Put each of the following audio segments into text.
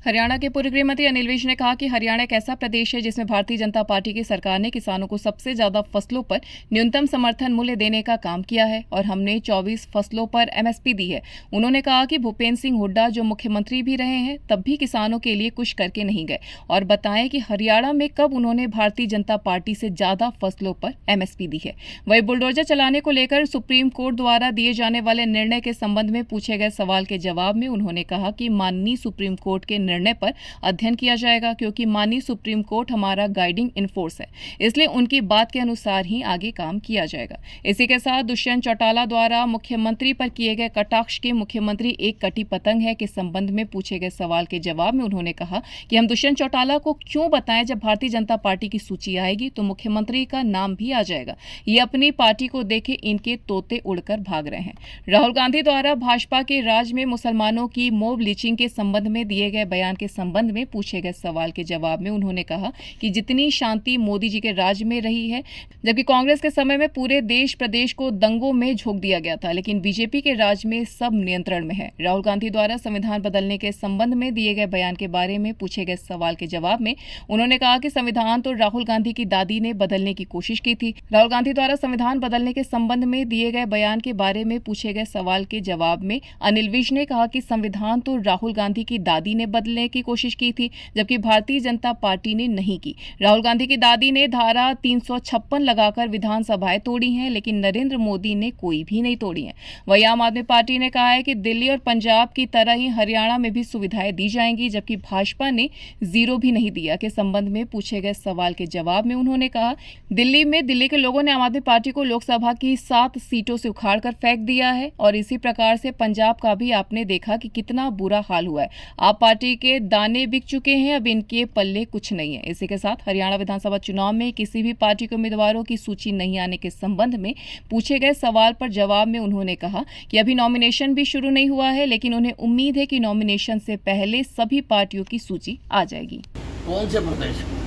हरियाणा के पूर्व गृह मंत्री अनिल विज ने कहा कि हरियाणा एक ऐसा प्रदेश है जिसमें भारतीय जनता पार्टी की सरकार ने किसानों को सबसे ज्यादा फसलों पर न्यूनतम समर्थन मूल्य देने का काम किया है और हमने 24 फसलों पर एमएसपी दी है। उन्होंने कहा कि भूपेंद्र सिंह हुड्डा जो मुख्यमंत्री भी रहे हैं तब भी किसानों के लिए कुछ करके नहीं गए और बताएं कि हरियाणा में कब उन्होंने भारतीय जनता पार्टी से ज्यादा फसलों पर एमएसपी दी है। वहीं बुलडोजर चलाने को लेकर सुप्रीम कोर्ट द्वारा दिए जाने वाले निर्णय के संबंध में पूछे गए सवाल के जवाब में उन्होंने कहा कि माननीय सुप्रीम कोर्ट के निर्णय पर अध्ययन किया जाएगा, क्योंकि माननीय सुप्रीम कोर्ट हमारा गाइडिंग इनफोर्स है, इसलिए उनकी बात के अनुसार ही आगे काम किया जाएगा। इसी के साथ दुष्यंत चौटाला द्वारा मुख्यमंत्री पर किए गए कटाक्ष के मुख्यमंत्री एक कटी पतंग है के संबंध में पूछे गए सवाल के जवाब में उन्होंने कहा कि हम दुष्यंत चौटाला को क्यों बताएं, जब भारतीय जनता पार्टी की सूची आएगी तो मुख्यमंत्री का नाम भी आ जाएगा। ये अपनी पार्टी को देखे इनके तोते उड़कर भाग रहे हैं। राहुल गांधी द्वारा भाजपा के राज में मुसलमानों की मॉब लिंचिंग के संबंध में दिए गए बयान के संबंध में पूछे गए सवाल के जवाब में उन्होंने कहा कि जितनी शांति मोदी जी के राज में रही है, जबकि कांग्रेस के समय में पूरे देश प्रदेश को दंगों में झोंक दिया गया था, लेकिन बीजेपी के राज में सब नियंत्रण में है। राहुल गांधी द्वारा संविधान बदलने के संबंध में दिए गए बयान के बारे में पूछे गए सवाल के जवाब में उन्होंने कहा कि संविधान तो राहुल गांधी की दादी ने बदलने की कोशिश की थी। राहुल गांधी द्वारा संविधान बदलने के संबंध में दिए गए बयान के बारे में पूछे गए सवाल के जवाब में अनिल विज ने कहा कि संविधान तो राहुल गांधी की दादी ने बदलने की कोशिश की थी, जबकि भारतीय जनता पार्टी ने नहीं की। राहुल गांधी की दादी ने धारा 356 लगाकर विधानसभाएं तोड़ी हैं, लेकिन नरेंद्र मोदी ने कोई भी नहीं तोड़ी है। वहीं आम आदमी पार्टी ने कहा है कि दिल्ली और पंजाब की तरह ही हरियाणा में भी सुविधाएं दी जाएंगी, जबकि भाजपा ने जीरो भी नहीं दिया। के संबंध में पूछे गए सवाल के जवाब में उन्होंने कहा दिल्ली के लोगों ने आम आदमी पार्टी को लोकसभा की 7 सीटों से उखाड़कर फेंक दिया है और इसी प्रकार से पंजाब का भी आपने देखा कि कितना बुरा हाल हुआ है। आप पार्टी के दाने बिक चुके हैं, अब इनके पल्ले कुछ नहीं है। इसी के साथ हरियाणा विधानसभा चुनाव में किसी भी पार्टी के उम्मीदवारों की सूची नहीं आने के संबंध में पूछे गए सवाल पर जवाब में उन्होंने कहा कि अभी नॉमिनेशन भी शुरू नहीं हुआ है, लेकिन उन्हें उम्मीद है कि नॉमिनेशन से पहले सभी पार्टियों की सूची आ जाएगी। कौन से प्रदेश में?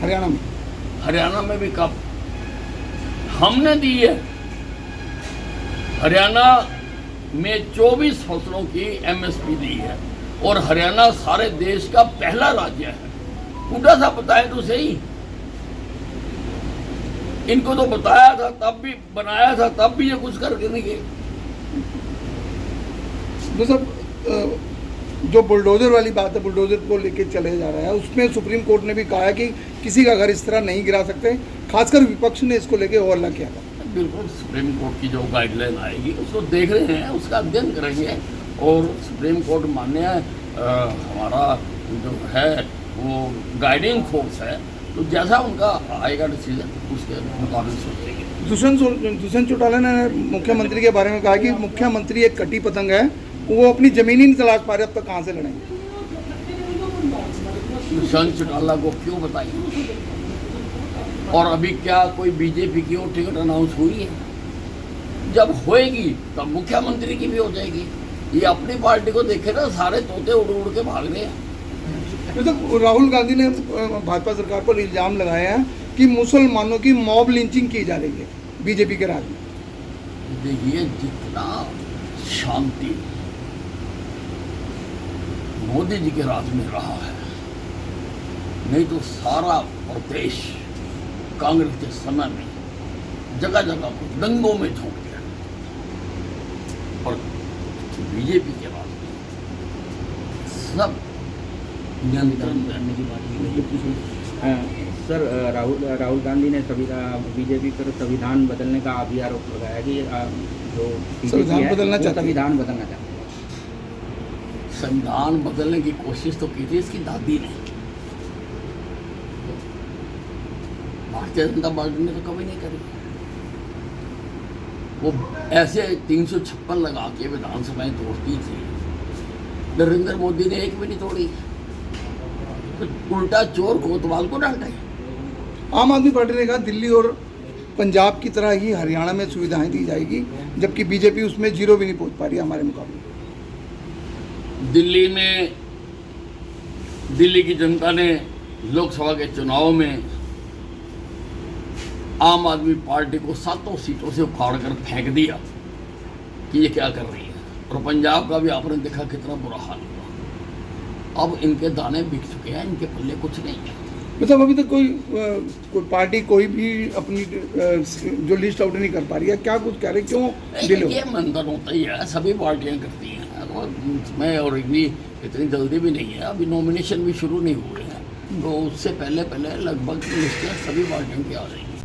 हरियाणा में। हरियाणा में भी कब हमने दी है? हरियाणा में 24 फसलों की एमएसपी दी है और हरियाणा सारे देश का पहला राज्य है। उल्टा सा बताया तो सही, इनको तो बताया था तब भी, बनाया था तब भी ये कुछ करके नहीं गए। तो सब जो बुलडोजर वाली बात है, बुलडोजर को लेके चले जा रहा है, उसमें सुप्रीम कोर्ट ने भी कहा है कि किसी का घर इस तरह नहीं गिरा सकते, खासकर विपक्ष ने इसको लेके ओवरला किया था। बिल्कुल, सुप्रीम कोर्ट की जो गाइडलाइन आएगी उसको देख रहे हैं, उसका अध्ययन करेंगे और सुप्रीम कोर्ट मान्य हमारा जो है वो गाइडिंग फोर्स है, तो जैसा उनका आएगा डिसीजन उसके मुताबिक सोचेंगे। दुष्यंत चौटाला ने मुख्यमंत्री के बारे में कहा कि मुख्यमंत्री एक कटी पतंग है, वो अपनी जमीन ही नहीं तलाश पा रहे, अब तक कहाँ से लड़ेंगे? दुष्यंत चौटाला को क्यों बताइए? और अभी क्या कोई बीजेपी की और टिकट अनाउंस हुई है? जब होएगी तब मुख्यमंत्री की भी हो जाएगी। ये अपनी पार्टी को देखे ना, सारे तोते उड़ उड़ के भाग रहे हैं। तो राहुल गांधी ने भाजपा सरकार पर इल्जाम लगाया है कि मुसलमानों की मॉब लिंचिंग की जा रही है बीजेपी के राज में। देखिए, जितना शांति मोदी जी के राज में रहा है, नहीं तो सारा प्रदेश कांग्रेस के समय में जगह जगह पर दंगों में झोंक गया और बीजेपी के राज में सब नियंत्रण करने की बात। सर, राहुल गांधी ने बीजेपी पर संविधान बदलने का भी आरोप लगाया कि जो संविधान बदलना चाहते हैं। संविधान बदलना चाहते हैं। संविधान बदलने की कोशिश तो की थी इसकी दादी ने, भारतीय जनता पार्टी ने तो कभी नहीं करी। वो ऐसे 356 लगा के विधानसभाएं तोड़ती थी, नरेंद्र मोदी ने एक भी नहीं तोड़ी, तो उल्टा चोर कोतवाल को डांटे। आम आदमी पार्टी ने कहा दिल्ली और पंजाब की तरह ही हरियाणा में सुविधाएं दी जाएगी, जबकि बीजेपी उसमें जीरो भी नहीं पहुंच पा रही हमारे मुकाबले। दिल्ली में दिल्ली की जनता ने लोकसभा के चुनाव में आम आदमी पार्टी को 7 सीटों से उखाड़ कर फेंक दिया कि ये क्या कर रही है। और पंजाब का भी आपने देखा कितना बुरा हाल हुआ। अब इनके दाने बिक चुके हैं, इनके पल्ले कुछ नहीं है। मतलब अभी तक कोई पार्टी कोई भी अपनी जो लिस्ट आउट नहीं कर पा रही है, क्या कुछ कह रहे, क्यों डिले हो? ये मंथन होता ही है, सभी पार्टियां करती हैं और मैं और भी इतनी जल्दी भी नहीं है, अभी नॉमिनेशन भी शुरू नहीं हुए हैं, तो उससे पहले लगभग लिस्टें सभी पार्टियों की आ रही हैं।